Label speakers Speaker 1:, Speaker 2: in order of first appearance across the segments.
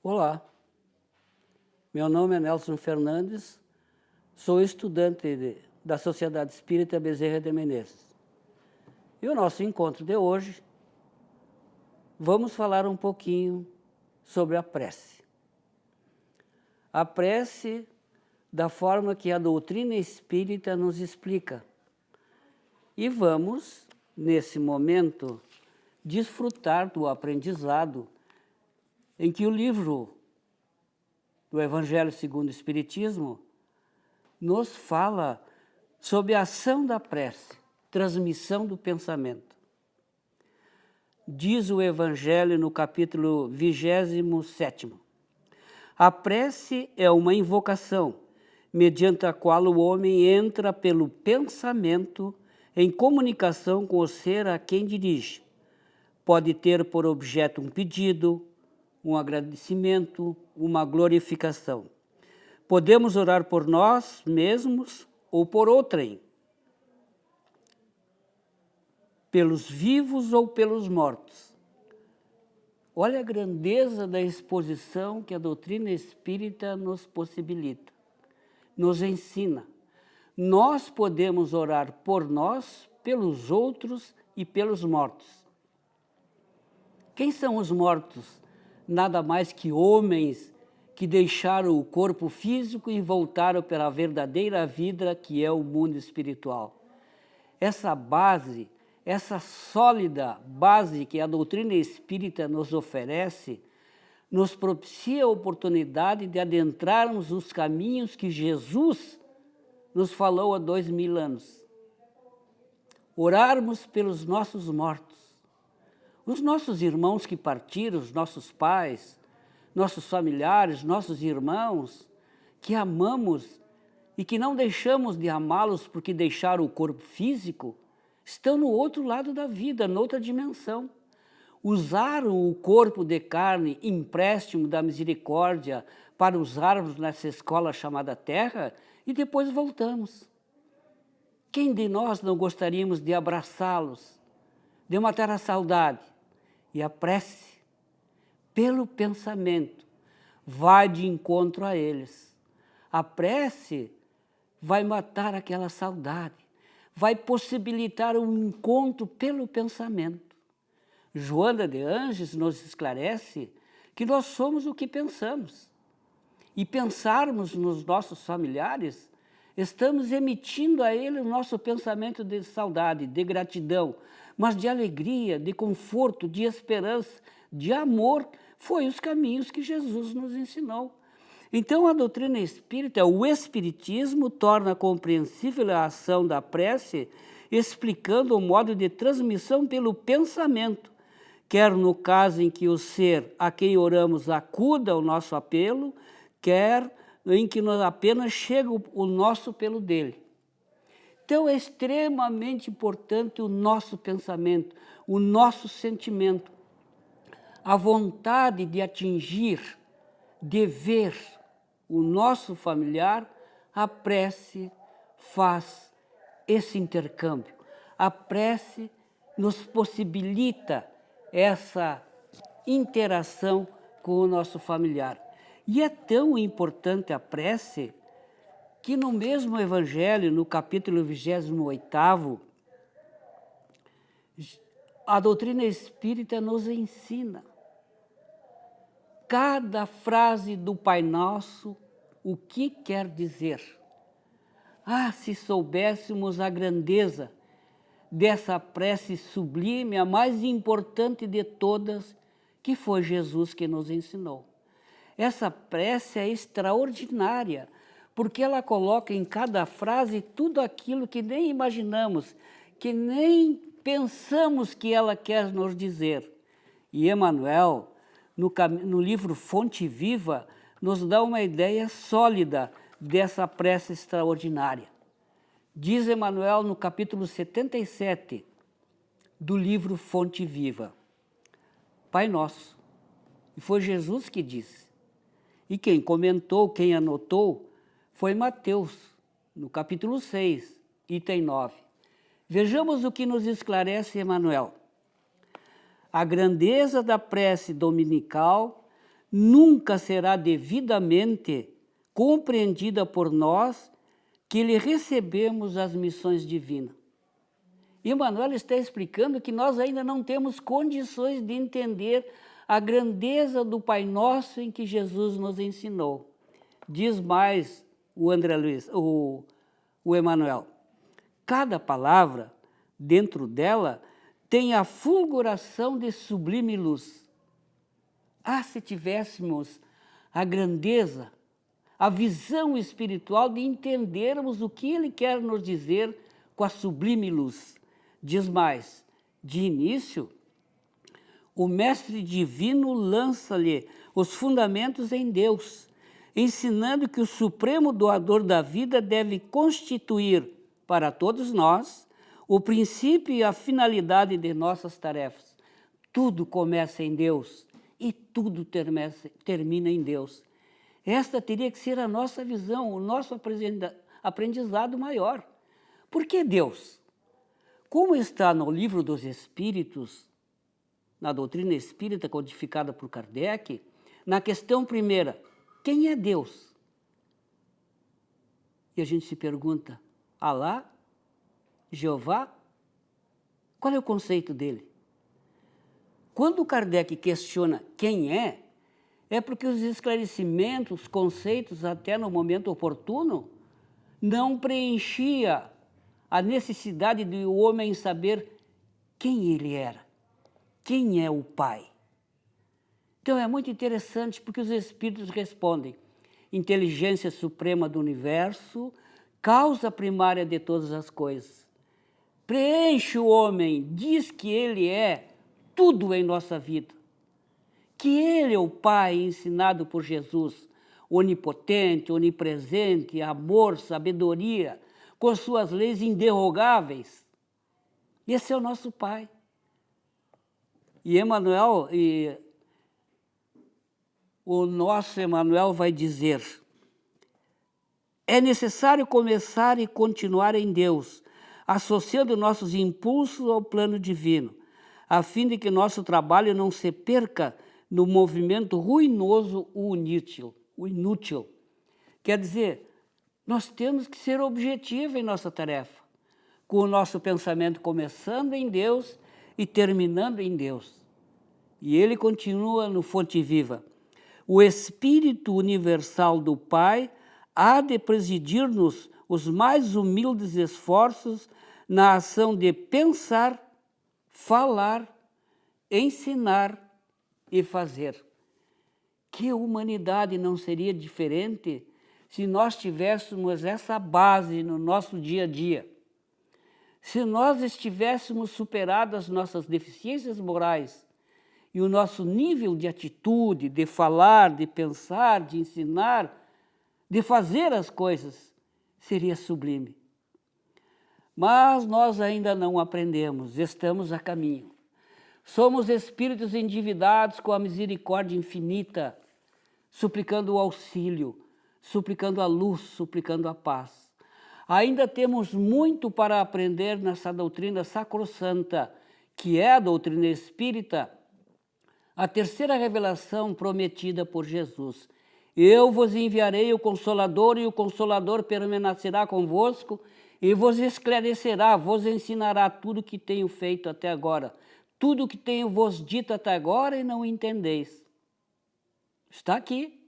Speaker 1: Olá, meu nome é Nelson Fernandes, sou estudante da Sociedade Espírita Bezerra de Menezes. E o nosso encontro de hoje, vamos falar um pouquinho sobre a prece. A prece da forma que a doutrina espírita nos explica. E vamos, nesse momento, desfrutar do aprendizado em que o livro do Evangelho segundo o Espiritismo nos fala sobre a ação da prece, transmissão do pensamento. Diz o Evangelho no capítulo 27º: a prece é uma invocação, mediante a qual o homem entra pelo pensamento em comunicação com o ser a quem dirige. Pode ter por objeto um pedido, um agradecimento, uma glorificação. Podemos orar por nós mesmos ou por outrem, pelos vivos ou pelos mortos. Olha a grandeza da exposição que a doutrina espírita nos possibilita, nos ensina. Nós podemos orar por nós, pelos outros e pelos mortos. Quem são os mortos? Nada mais que homens que deixaram o corpo físico e voltaram para a verdadeira vida que é o mundo espiritual. Essa base, essa sólida base que a doutrina espírita nos oferece, nos propicia a oportunidade de adentrarmos os caminhos que Jesus nos falou há 2000 anos. Orarmos pelos nossos mortos. Os nossos irmãos que partiram, os nossos pais, nossos familiares, nossos irmãos, que amamos e que não deixamos de amá-los porque deixaram o corpo físico, estão no outro lado da vida, noutra dimensão. Usaram o corpo de carne, empréstimo da misericórdia, para usarmos nessa escola chamada Terra, e depois voltamos. Quem de nós não gostaríamos de abraçá-los, de matar a saudade? E a prece, pelo pensamento, vai de encontro a eles. A prece vai matar aquela saudade, vai possibilitar um encontro pelo pensamento. Joana de Ângeles nos esclarece que nós somos o que pensamos. E pensarmos nos nossos familiares, estamos emitindo a ele o nosso pensamento de saudade, de gratidão, mas de alegria, de conforto, de esperança, de amor. Foi os caminhos que Jesus nos ensinou. Então, a doutrina espírita, o espiritismo, torna compreensível a ação da prece, explicando o modo de transmissão pelo pensamento, quer no caso em que o ser a quem oramos acuda ao nosso apelo, quer em que apenas chega o nosso pelo dele. Então, é extremamente importante o nosso pensamento, o nosso sentimento, a vontade de atingir, de ver o nosso familiar. A prece faz esse intercâmbio. A prece nos possibilita essa interação com o nosso familiar. E é tão importante a prece que no mesmo Evangelho, no capítulo 28º, a doutrina espírita nos ensina cada frase do Pai Nosso, o que quer dizer. Ah, se soubéssemos a grandeza dessa prece sublime, a mais importante de todas, que foi Jesus que nos ensinou. Essa prece é extraordinária, porque ela coloca em cada frase tudo aquilo que nem imaginamos, que nem pensamos que ela quer nos dizer. E Emmanuel, no livro Fonte Viva, nos dá uma ideia sólida dessa prece extraordinária. Diz Emmanuel no capítulo 77 do livro Fonte Viva: Pai Nosso. E foi Jesus que disse. E quem comentou, quem anotou, foi Mateus, no capítulo 6, item 9. Vejamos o que nos esclarece Emmanuel. A grandeza da prece dominical nunca será devidamente compreendida por nós que lhe recebemos as missões divinas. E Emmanuel está explicando que nós ainda não temos condições de entender a grandeza do Pai Nosso em que Jesus nos ensinou. Diz mais o André Luiz, o Emmanuel. Cada palavra, dentro dela, tem a fulguração de sublime luz. Ah, se tivéssemos a grandeza, a visão espiritual de entendermos o que ele quer nos dizer com a sublime luz. Diz mais, de início, o Mestre Divino lança-lhe os fundamentos em Deus, ensinando que o supremo doador da vida deve constituir, para todos nós, o princípio e a finalidade de nossas tarefas. Tudo começa em Deus e tudo termina em Deus. Esta teria que ser a nossa visão, o nosso aprendizado maior. Por que Deus? Como está no Livro dos Espíritos, na doutrina espírita codificada por Kardec, na questão primeira, quem é Deus? E a gente se pergunta, Alá? Jeová? Qual é o conceito dele? Quando Kardec questiona quem é porque os esclarecimentos, os conceitos, até no momento oportuno, não preenchia a necessidade do homem saber quem ele era, quem é o Pai. Então é muito interessante porque os Espíritos respondem, inteligência suprema do universo, causa primária de todas as coisas. Preenche o homem, diz que ele é tudo em nossa vida. Que ele é o Pai ensinado por Jesus, onipotente, onipresente, amor, sabedoria, com suas leis inderrogáveis. Esse é o nosso Pai. E Emmanuel, o nosso Emmanuel vai dizer, é necessário começar e continuar em Deus, associando nossos impulsos ao plano divino, a fim de que nosso trabalho não se perca no movimento ruinoso o inútil. Quer dizer, nós temos que ser objetivos em nossa tarefa, com o nosso pensamento começando em Deus e terminando em Deus. E ele continua no Fonte Viva. O Espírito Universal do Pai há de presidir-nos os mais humildes esforços na ação de pensar, falar, ensinar e fazer. Que humanidade não seria diferente se nós tivéssemos essa base no nosso dia a dia? Se nós estivéssemos superado as nossas deficiências morais e o nosso nível de atitude, de falar, de pensar, de ensinar, de fazer as coisas, seria sublime. Mas nós ainda não aprendemos, estamos a caminho. Somos espíritos endividados com a misericórdia infinita, suplicando o auxílio, suplicando a luz, suplicando a paz. Ainda temos muito para aprender nessa doutrina sacrossanta, que é a doutrina espírita, a terceira revelação prometida por Jesus. Eu vos enviarei o Consolador, e o Consolador permanecerá convosco, e vos esclarecerá, vos ensinará tudo o que tenho feito até agora, tudo o que tenho vos dito até agora e não entendeis. Está aqui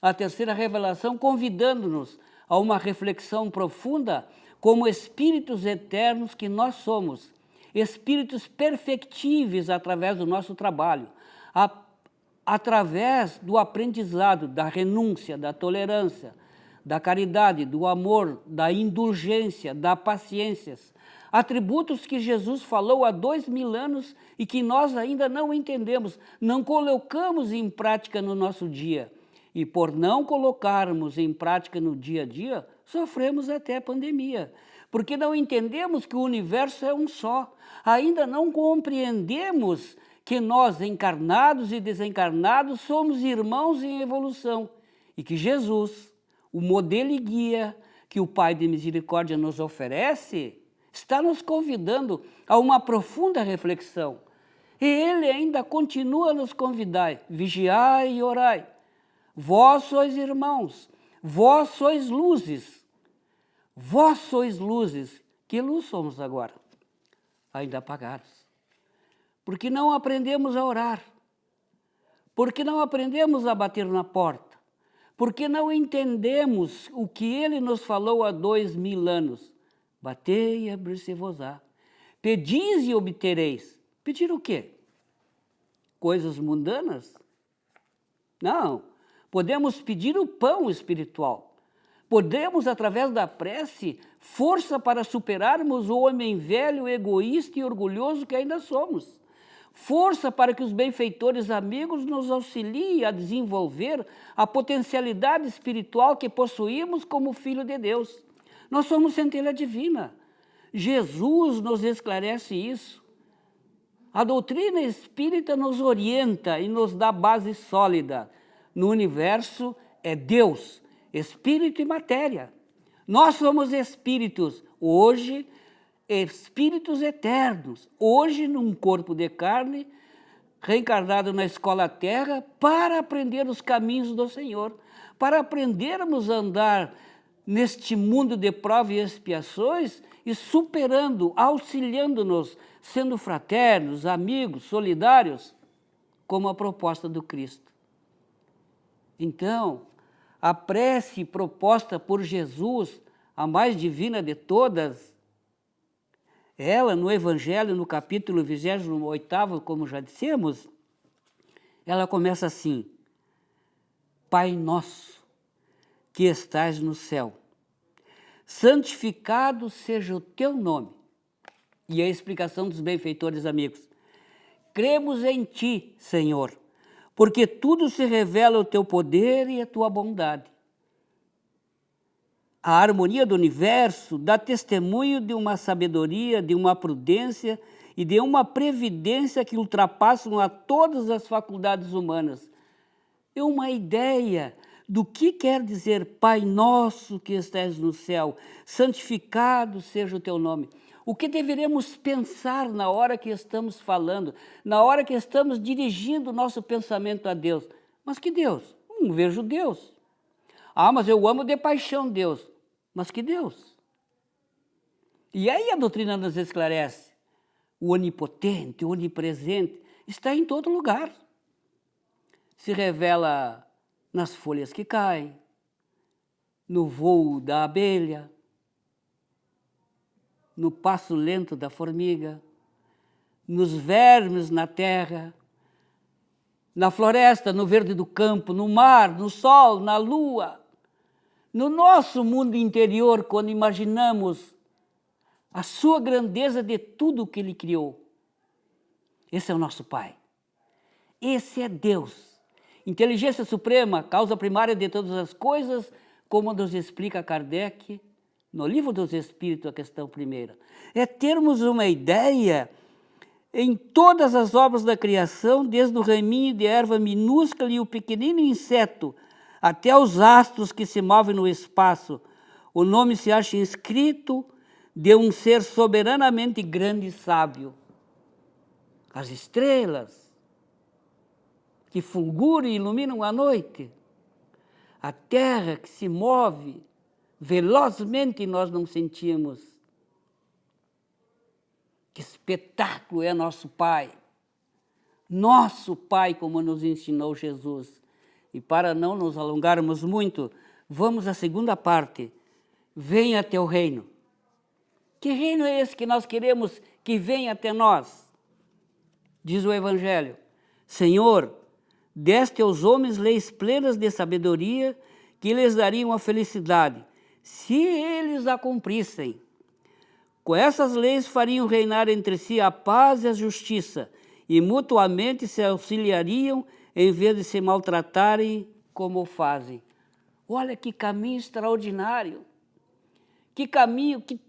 Speaker 1: a terceira revelação, convidando-nos a uma reflexão profunda como espíritos eternos que nós somos, espíritos perfectíveis através do nosso trabalho, através do aprendizado, da renúncia, da tolerância, da caridade, do amor, da indulgência, da paciência, atributos que Jesus falou há 2000 anos e que nós ainda não entendemos, não colocamos em prática no nosso dia. E por não colocarmos em prática no dia a dia, sofremos até a pandemia, porque não entendemos que o universo é um só, ainda não compreendemos que nós, encarnados e desencarnados, somos irmãos em evolução e que Jesus, o modelo e guia que o Pai de Misericórdia nos oferece, está nos convidando a uma profunda reflexão. E ele ainda continua a nos convidar: vigiai e orai. Vós sois irmãos, vós sois luzes. Vós sois luzes. Que luz somos agora? Ainda apagados. Porque não aprendemos a orar. Porque não aprendemos a bater na porta. Porque não entendemos o que ele nos falou há 2000 anos. Batei e abrir-se-vos-á. Pedis e obtereis. Pedir o quê? Coisas mundanas? Não. Podemos pedir o pão espiritual. Podemos, através da prece, força para superarmos o homem velho, egoísta e orgulhoso que ainda somos. Força para que os benfeitores amigos nos auxiliem a desenvolver a potencialidade espiritual que possuímos como Filho de Deus. Nós somos centelha divina. Jesus nos esclarece isso. A doutrina espírita nos orienta e nos dá base sólida. No universo é Deus, espírito e matéria. Nós somos espíritos, hoje, espíritos eternos, hoje num corpo de carne, reencarnado na escola terra, para aprender os caminhos do Senhor, para aprendermos a andar neste mundo de provas e expiações e superando, auxiliando-nos, sendo fraternos, amigos, solidários, como a proposta do Cristo. Então, a prece proposta por Jesus, a mais divina de todas, ela, no Evangelho, no capítulo 28º, como já dissemos, ela começa assim: Pai nosso, que estás no céu, santificado seja o teu nome. E a explicação dos benfeitores amigos: cremos em ti, Senhor, porque tudo se revela o teu poder e a tua bondade. A harmonia do universo dá testemunho de uma sabedoria, de uma prudência e de uma previdência que ultrapassam a todas as faculdades humanas. É uma ideia do que quer dizer Pai nosso que estás no céu, santificado seja o teu nome. O que deveremos pensar na hora que estamos falando, na hora que estamos dirigindo o nosso pensamento a Deus? Mas que Deus? Não vejo Deus. Ah, mas eu amo de paixão Deus. Mas que Deus? E aí a doutrina nos esclarece: o onipotente, o onipresente, está em todo lugar. Se revela nas folhas que caem, no voo da abelha, no passo lento da formiga, nos vermes na terra, na floresta, no verde do campo, no mar, no sol, na lua. No nosso mundo interior, quando imaginamos a sua grandeza de tudo que Ele criou. Esse é o nosso Pai. Esse é Deus. Inteligência suprema, causa primária de todas as coisas, como nos explica Kardec no Livro dos Espíritos, a questão primeira. É termos uma ideia em todas as obras da criação, desde o raminho de erva minúscula e o pequenino inseto, até os astros que se movem no espaço, o nome se acha inscrito de um ser soberanamente grande e sábio. As estrelas que fulguram e iluminam a noite, a terra que se move velozmente e nós não sentimos. Que espetáculo é nosso Pai! Nosso Pai, como nos ensinou Jesus. E para não nos alongarmos muito, vamos à segunda parte. Venha teu reino. Que reino é esse que nós queremos que venha até nós? Diz o Evangelho: Senhor, deste aos homens leis plenas de sabedoria que lhes dariam a felicidade, se eles a cumprissem. Com essas leis fariam reinar entre si a paz e a justiça, e mutuamente se auxiliariam em vez de se maltratarem como fazem. Olha que caminho extraordinário! Que caminho, que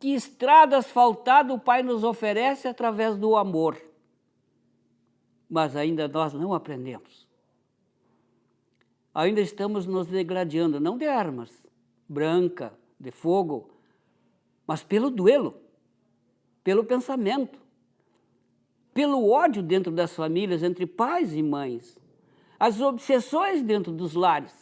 Speaker 1: estrada asfaltada o Pai nos oferece através do amor. Mas ainda nós não aprendemos. Ainda estamos nos degradando, não de armas, branca, de fogo, mas pelo duelo, pelo pensamento, pelo ódio dentro das famílias, entre pais e mães, as obsessões dentro dos lares,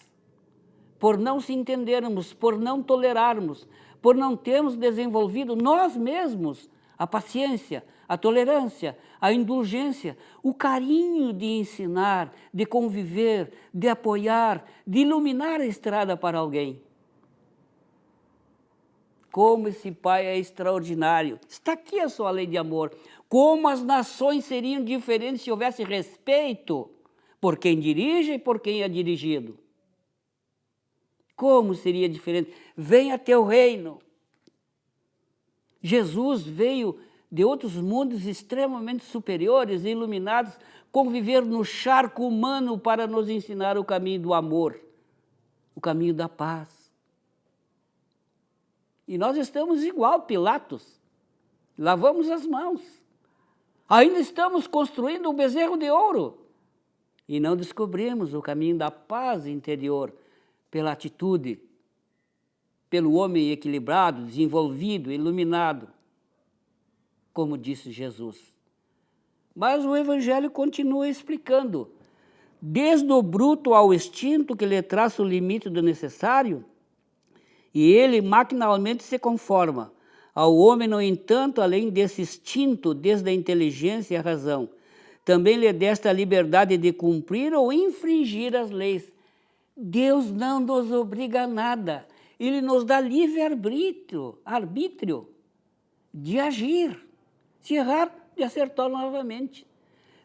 Speaker 1: por não se entendermos, por não tolerarmos, por não termos desenvolvido nós mesmos a paciência, a tolerância, a indulgência, o carinho de ensinar, de conviver, de apoiar, de iluminar a estrada para alguém. Como esse pai é extraordinário. Está aqui a sua lei de amor. Como as nações seriam diferentes se houvesse respeito por quem dirige e por quem é dirigido. Como seria diferente? Venha teu reino. Jesus veio de outros mundos extremamente superiores e iluminados, conviver no charco humano para nos ensinar o caminho do amor, o caminho da paz. E nós estamos igual Pilatos, lavamos as mãos. Ainda estamos construindo um bezerro de ouro e não descobrimos o caminho da paz interior pela atitude, pelo homem equilibrado, desenvolvido, iluminado, como disse Jesus. Mas o Evangelho continua explicando, desde o bruto ao extinto, que lhe traça o limite do necessário, e ele maquinalmente se conforma. Ao homem, no entanto, além desse instinto, desde a inteligência e a razão, também lhe desta a liberdade de cumprir ou infringir as leis. Deus não nos obriga a nada. Ele nos dá livre-arbítrio de agir. Se errar, de acertar novamente.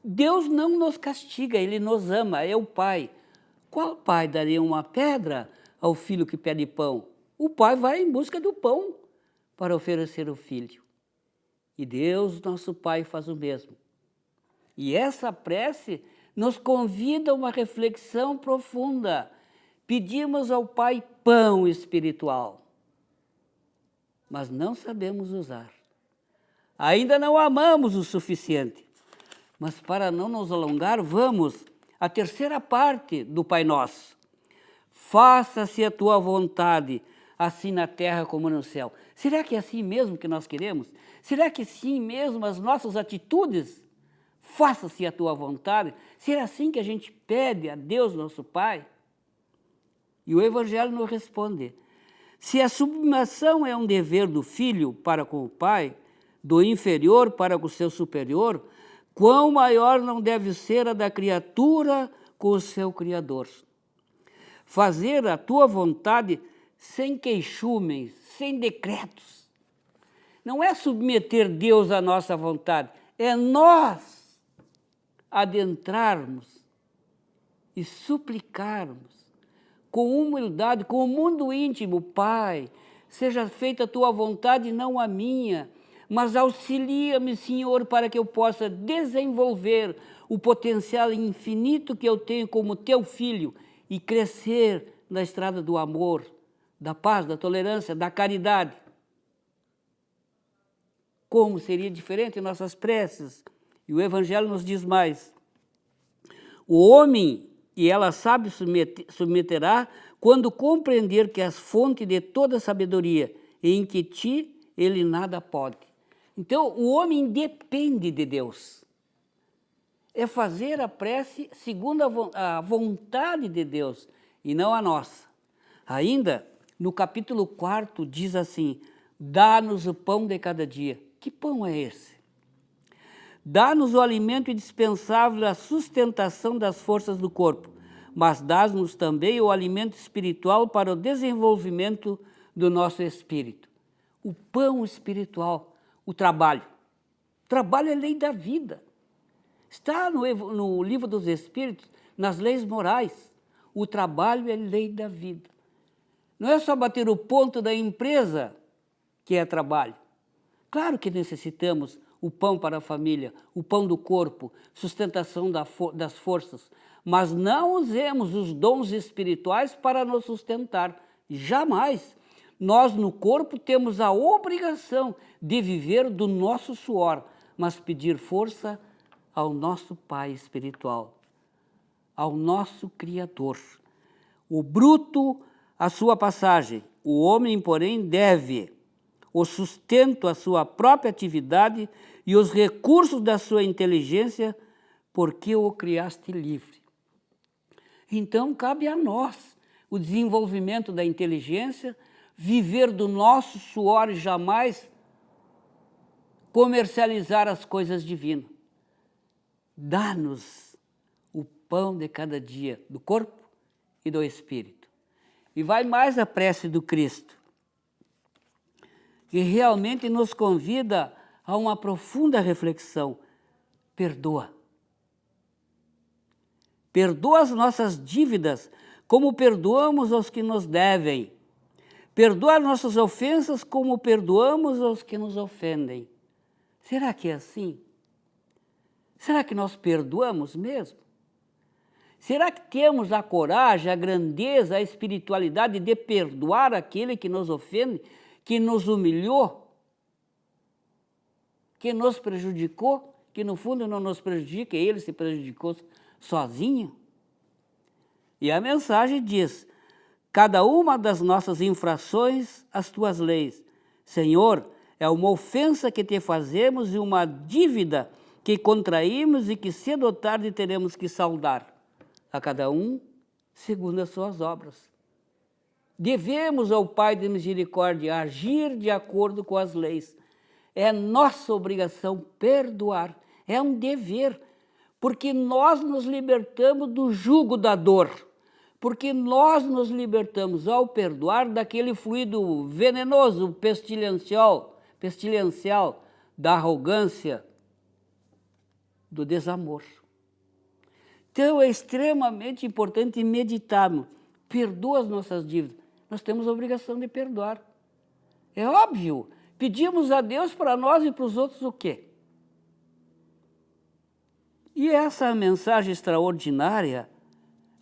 Speaker 1: Deus não nos castiga, Ele nos ama, é o Pai. Qual pai daria uma pedra ao filho que pede pão? O pai vai em busca do pão para oferecer ao filho. E Deus, nosso Pai, faz o mesmo. E essa prece nos convida a uma reflexão profunda. Pedimos ao Pai pão espiritual, mas não sabemos usar. Ainda não amamos o suficiente. Mas para não nos alongar, vamos à terceira parte do Pai Nosso. Faça-se a tua vontade, assim na terra como no céu. Será que é assim mesmo que nós queremos? Será que sim mesmo as nossas atitudes? Faça-se a tua vontade. Será assim que a gente pede a Deus, nosso Pai? E o Evangelho nos responde. Se a submissão é um dever do filho para com o pai, do inferior para com o seu superior, quão maior não deve ser a da criatura com o seu Criador. Fazer a tua vontade sem queixumes, sem decretos. Não é submeter Deus à nossa vontade, é nós adentrarmos e suplicarmos com humildade, com o mundo íntimo, Pai, seja feita a tua vontade e não a minha, mas auxilia-me, Senhor, para que eu possa desenvolver o potencial infinito que eu tenho como teu filho e crescer na estrada do amor, da paz, da tolerância, da caridade. Como seria diferente em nossas preces? E o Evangelho nos diz mais. O homem, e ela sabe submeterá, quando compreender que és fonte de toda sabedoria, e em que ti ele nada pode. Então, o homem depende de Deus. É fazer a prece segundo a vontade de Deus e não a nossa. Ainda, no capítulo 4, diz assim, dá-nos o pão de cada dia. Que pão é esse? Dá-nos o alimento indispensável à sustentação das forças do corpo, mas dá-nos também o alimento espiritual para o desenvolvimento do nosso espírito. O pão espiritual. O trabalho. O trabalho é lei da vida. Está no livro dos Espíritos, nas leis morais. O trabalho é lei da vida. Não é só bater o ponto da empresa que é trabalho. Claro que necessitamos o pão para a família, o pão do corpo, sustentação das forças, mas não usemos os dons espirituais para nos sustentar. Jamais. Nós, no corpo, temos a obrigação de viver do nosso suor, mas pedir força ao nosso Pai espiritual, ao nosso Criador. O bruto, a sua passagem. O homem, porém, deve o sustento à sua própria atividade e os recursos da sua inteligência, porque o criaste livre. Então, cabe a nós o desenvolvimento da inteligência, viver do nosso suor e jamais comercializar as coisas divinas. Dá-nos o pão de cada dia, do corpo e do espírito. E vai mais a prece do Cristo, que realmente nos convida a uma profunda reflexão. Perdoa. Perdoa as nossas dívidas, como perdoamos aos que nos devem. Perdoa nossas ofensas, como perdoamos aos que nos ofendem. Será que é assim? Será que nós perdoamos mesmo? Será que temos a coragem, a grandeza, a espiritualidade de perdoar aquele que nos ofende, que nos humilhou, que nos prejudicou, que no fundo não nos prejudica, ele se prejudicou sozinho? E a mensagem diz: cada uma das nossas infrações, as tuas leis, Senhor, é uma ofensa que te fazemos e uma dívida que contraímos e que cedo ou tarde teremos que saldar, a cada um segundo as suas obras. Devemos ao Pai de misericórdia agir de acordo com as leis. É nossa obrigação perdoar, é um dever, porque nós nos libertamos do jugo da dor, porque nós nos libertamos ao perdoar daquele fluido venenoso, pestilencial da arrogância, do desamor. Então é extremamente importante meditarmos. Perdoa as nossas dívidas. Nós temos a obrigação de perdoar. É óbvio. Pedimos a Deus para nós e para os outros o quê? E essa mensagem extraordinária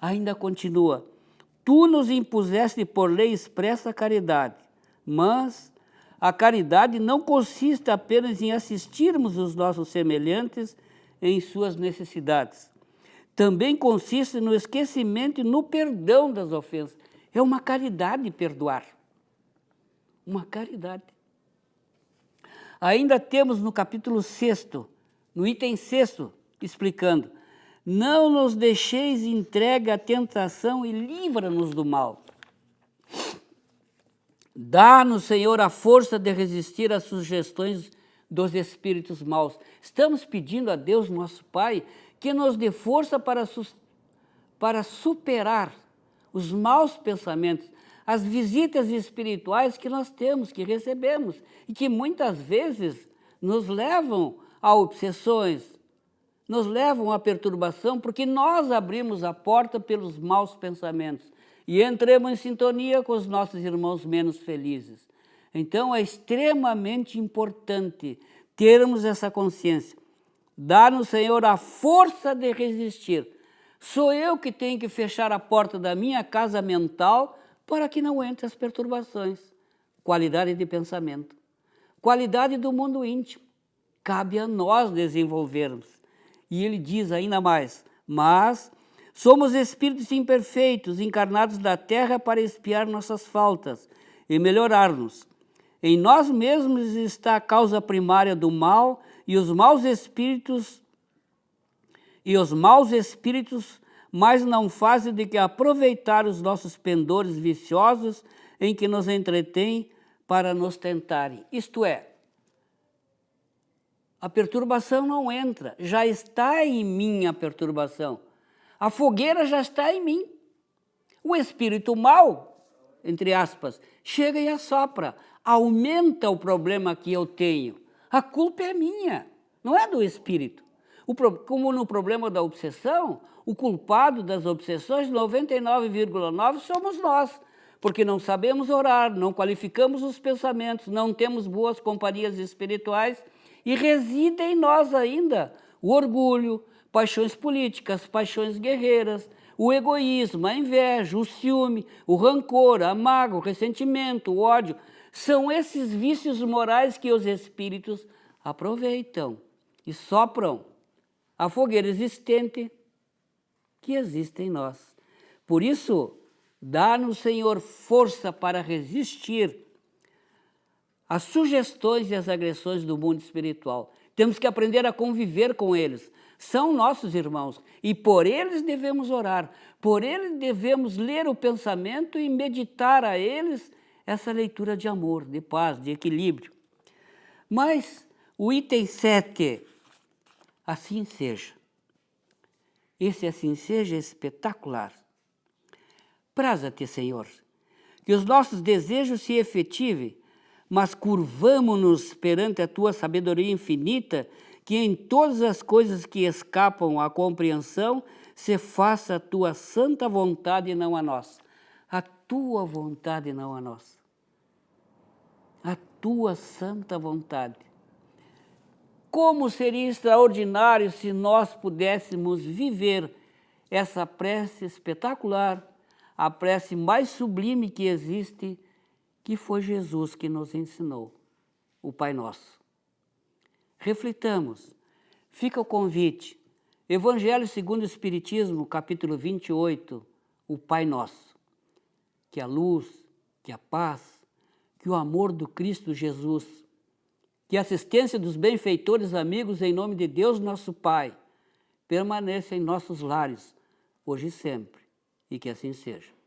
Speaker 1: ainda continua. Tu nos impuseste por lei expressa a caridade, mas a caridade não consiste apenas em assistirmos os nossos semelhantes em suas necessidades. Também consiste no esquecimento e no perdão das ofensas. É uma caridade perdoar. Uma caridade. Ainda temos no capítulo 6º, no item 6º, explicando: não nos deixeis entregue à tentação e livra-nos do mal. Dá-nos, Senhor, a força de resistir às sugestões dos espíritos maus. Estamos pedindo a Deus, nosso Pai, que nos dê força para superar os maus pensamentos, as visitas espirituais que nós temos, que recebemos, e que muitas vezes nos levam a obsessões, nos levam à perturbação, porque nós abrimos a porta pelos maus pensamentos e entramos em sintonia com os nossos irmãos menos felizes. Então é extremamente importante termos essa consciência. Dá-nos, Senhor, a força de resistir. Sou eu que tenho que fechar a porta da minha casa mental para que não entre as perturbações. Qualidade de pensamento. Qualidade do mundo íntimo. Cabe a nós desenvolvermos. E ele diz ainda mais: mas somos espíritos imperfeitos, encarnados da terra para expiar nossas faltas e melhorar-nos. Em nós mesmos está a causa primária do mal, e os maus espíritos mais não fazem do que aproveitar os nossos pendores viciosos em que nos entretêm para nos tentarem. Isto é, a perturbação não entra, já está em mim a perturbação. A fogueira já está em mim. O espírito mau, entre aspas, chega e assopra, aumenta o problema que eu tenho. A culpa é minha, não é do espírito. Como no problema da obsessão, o culpado das obsessões, 99,9% somos nós, porque não sabemos orar, não qualificamos os pensamentos, não temos boas companhias espirituais e reside em nós ainda o orgulho, paixões políticas, paixões guerreiras, o egoísmo, a inveja, o ciúme, o rancor, a mágoa, o ressentimento, o ódio. São esses vícios morais que os espíritos aproveitam e sopram a fogueira existente que existe em nós. Por isso, dá-nos, Senhor, força para resistir às sugestões e às agressões do mundo espiritual. Temos que aprender a conviver com eles. São nossos irmãos e por eles devemos orar, por eles devemos ler o pensamento e meditar a eles essa leitura de amor, de paz, de equilíbrio. Mas o item 7, assim seja. Esse assim seja é espetacular. Praza-te, Senhor, que os nossos desejos se efetivem, mas curvamo-nos perante a tua sabedoria infinita, que em todas as coisas que escapam à compreensão se faça a tua santa vontade e não a nossa. A tua vontade e não a nossa. A tua santa vontade. Como seria extraordinário se nós pudéssemos viver essa prece espetacular, a prece mais sublime que existe, que foi Jesus que nos ensinou, o Pai Nosso. Reflitamos. Fica o convite. Evangelho segundo o Espiritismo, capítulo 28, o Pai Nosso. Que a luz, que a paz, que o amor do Cristo Jesus, que a assistência dos benfeitores amigos em nome de Deus nosso Pai, permaneça em nossos lares, hoje e sempre, e que assim seja.